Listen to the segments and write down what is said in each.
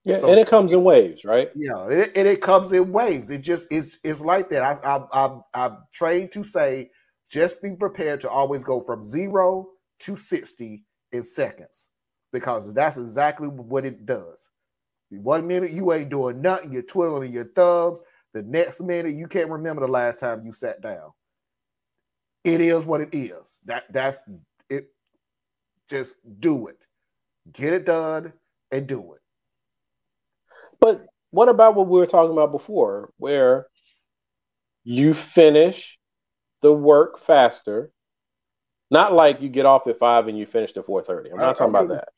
Yeah, So and it comes in waves, right? yeah, and it comes in waves. It's like that. I'm trained to say, just be prepared to always go from 0 to 60 in seconds, because that's exactly what it does. 1 minute you ain't doing nothing, you're twiddling your thumbs. The next minute you can't remember the last time you sat down. It is what it is. That's it. Just do it. Get it done and do it. But what about what we were talking about before, where you finish the work faster? Not like you get off at 5 and you finish at 4:30. I'm not talking about that.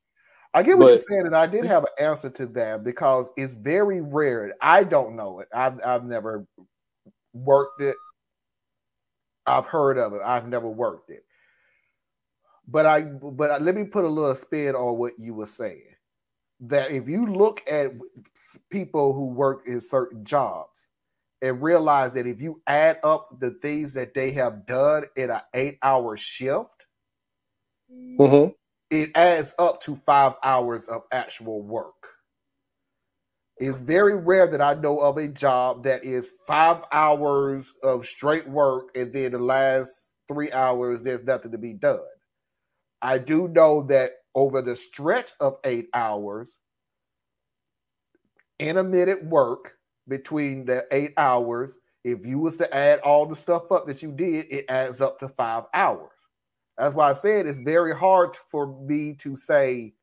I get what you're But saying, and I did have an answer to that, because it's very rare. I don't know it. I've never worked it. I've heard of it. I've never worked it. But let me put a little spin on what you were saying. That if you look at people who work in certain jobs and realize that if you add up the things that they have done in an 8-hour shift, it adds up to 5 hours of actual work. It's very rare that I know of a job that is 5 hours of straight work and then the last 3 hours there's nothing to be done. I do know that over the stretch of 8 hours, intermittent work between the 8 hours, if you was to add all the stuff up that you did, it adds up to 5 hours. That's why I said it's very hard for me to say,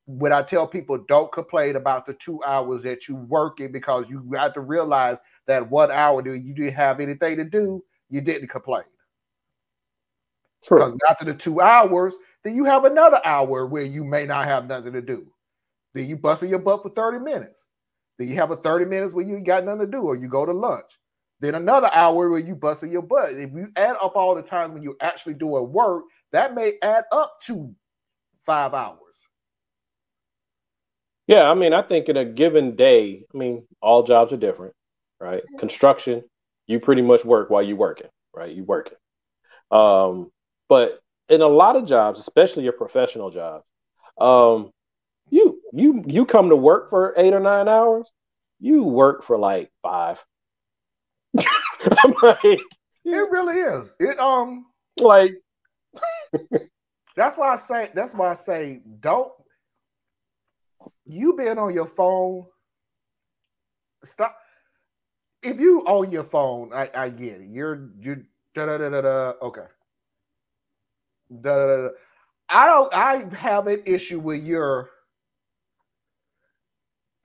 when I tell people don't complain about the 2 hours that you working, because you have to realize that 1 hour that you didn't have anything to do, you didn't complain. Because after the 2 hours, then you have another hour where you may not have nothing to do. Then you busting your butt for 30 minutes. Then you have a 30 minutes where you ain't got nothing to do, or you go to lunch. Then another hour where you busting your butt. If you add up all the times when you're actually doing work, that may add up to 5 hours. yeah, I mean, I think in a given day, I mean, all jobs are different, right? Construction, you pretty much work while you're working, right? You working. But in a lot of jobs, especially your professional jobs, um, you come to work for 8 or 9 hours, you work for like 5. I'm like, It really is. Like, that's why I say don't you being on your phone. Stop. If you on your phone, I get it. You're da da da da da. Okay. Da, da, da, da. I have an issue with your,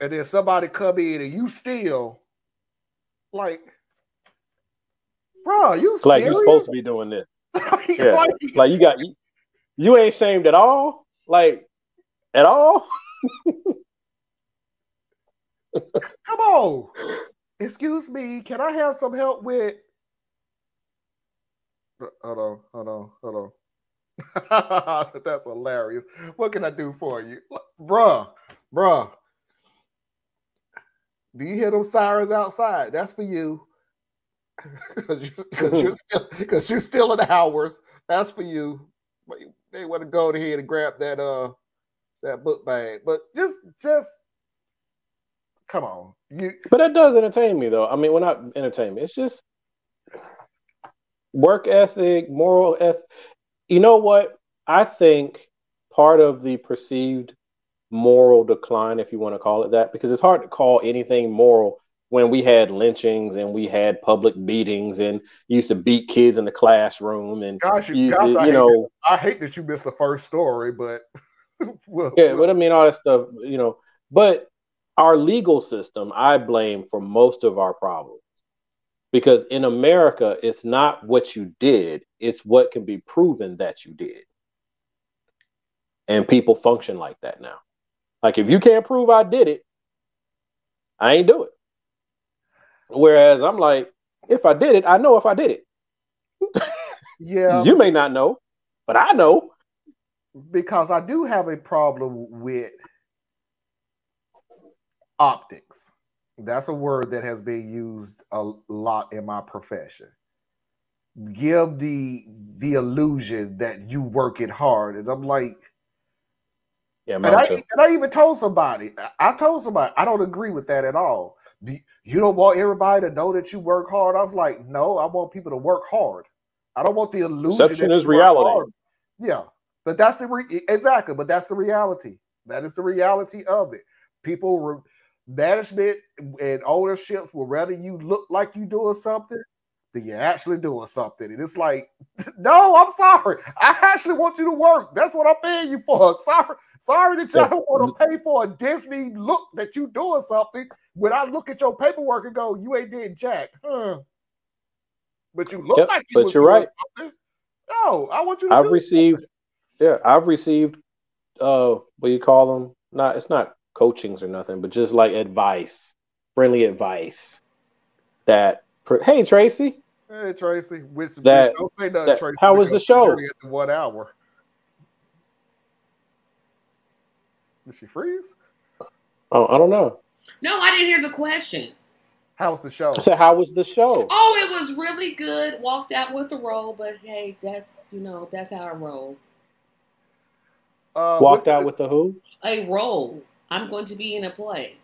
and then somebody come in and you still like, bro, you like you're supposed serious? to be doing this. Like, Yeah. Like you ain't shamed at all? Like at all? come on. Excuse me, can I have some help with? Hold on. That's hilarious. What can I do for you, bruh? Do you hear those sirens outside? That's for you. Because you're still in the hours. That's for you. But they want to go ahead and grab that book bag. But just come on. But that does entertain me though. I mean, well, not entertainment. It's just work ethic, moral ethic. You know what? I think part of the perceived moral decline, if you want to call it that, because it's hard to call anything moral when we had lynchings and we had public beatings and used to beat kids in the classroom and I hate that you missed the first story, but but I mean all that stuff, but our legal system I blame for most of our problems. Because in America, it's not what you did, it's what can be proven that you did. And people function like that now. Like if you can't prove I did it, I ain't do it. Whereas I'm like, if I did it, I know if I did it. Yeah. You may not know, but I know. Because I do have a problem with optics. That's a word that has been used a lot in my profession. Give the illusion that you working hard. And I'm like, Yeah, and I even told somebody. I told somebody I don't agree with that at all. You don't want everybody to know that you work hard. I was like, no, I want people to work hard. I don't want the illusion perception is reality. Yeah, but that's exactly. But that's the reality. That is the reality of it. People, management and ownerships will rather you look like you doing something than you're actually doing something. And it's like, no, I'm sorry. I actually want you to work. That's what I'm paying you for. Sorry that y'all don't want to pay for a Disney look that you doing something. When I look at your paperwork and go, you ain't did jack. But you look like you was you're doing right. something. No, I want you to I've received what do you call them? It's not coachings or nothing, but just like advice, friendly advice that hey Tracy. Hey Tracy, which don't say nothing, Tracy. How was the show? 1 hour. Did she freeze? Oh, I don't know. No, I didn't hear the question. How was the show? I said, how was the show? Oh, it was really good. Walked out with a roll, but hey, that's how I roll. Walked out with a who? A role. I'm going to be in a play.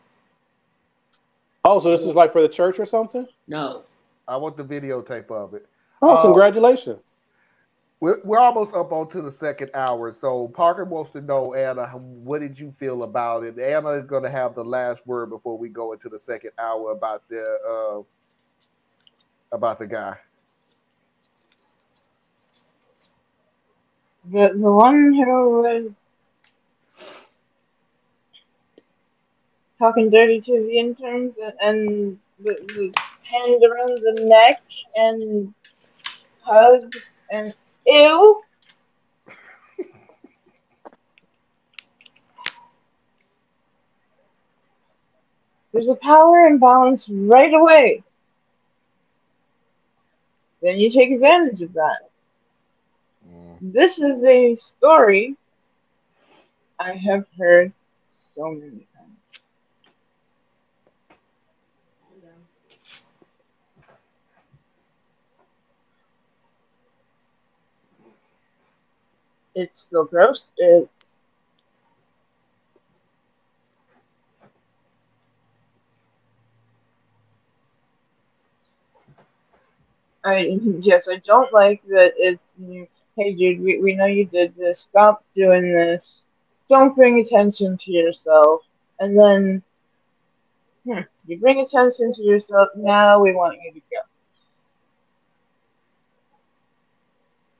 Oh, so this is like for the church or something? No. I want the videotape of it. Oh, congratulations. We're almost up onto the second hour. So Parker wants to know, Anna, what did you feel about it? Anna is going to have the last word before we go into the second hour about the guy. The one who was talking dirty to the interns and the hand around the neck and hugged and ew. There's a power imbalance right away. Then you take advantage of that. This is a story I have heard so many times. It's still gross. I don't like that it's, hey dude, we know you did this, stop doing this, don't bring attention to yourself, and then, you bring attention to yourself, now we want you to go.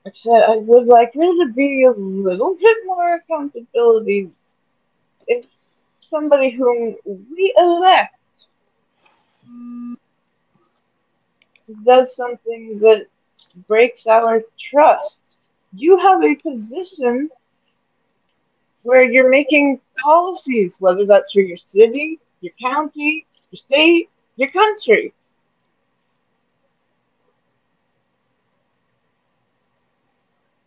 I said I would like there to be a little bit more accountability if somebody whom we elect does something that breaks our trust. You have a position where you're making policies, whether that's for your city, your county, your state, your country.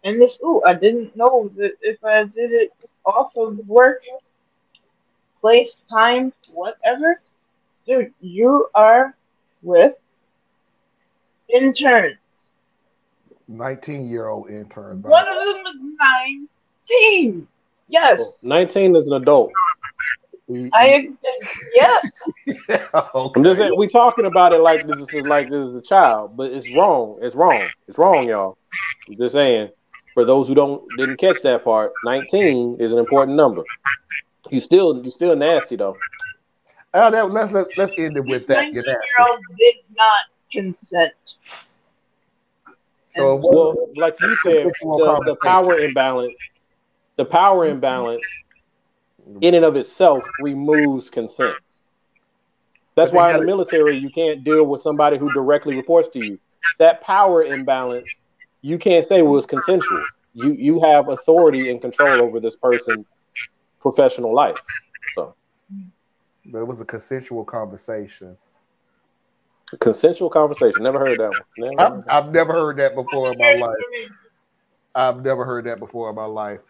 And this, I didn't know that if I did it off of work, place, time, whatever, dude, you are with interns. 19-year-old intern. One of them was 19. Yes. Well, 19 is an adult. Yes. Okay. I'm just saying, we talking about it like this is a child, but it's wrong. It's wrong. It's wrong, y'all. I'm just saying, for those who didn't catch that part, 19 is an important number. You still nasty though. Let's end it with that. 19-year-old did not consent. So, like you said, the power imbalance. The power imbalance, in and of itself, removes consent. That's why in the military you can't deal with somebody who directly reports to you. That power imbalance, you can't say was consensual. You have authority and control over this person's professional life. So, but it was a consensual conversation. Consensual conversation. Never heard that one. I've never heard that before in my life. I've never heard that before in my life.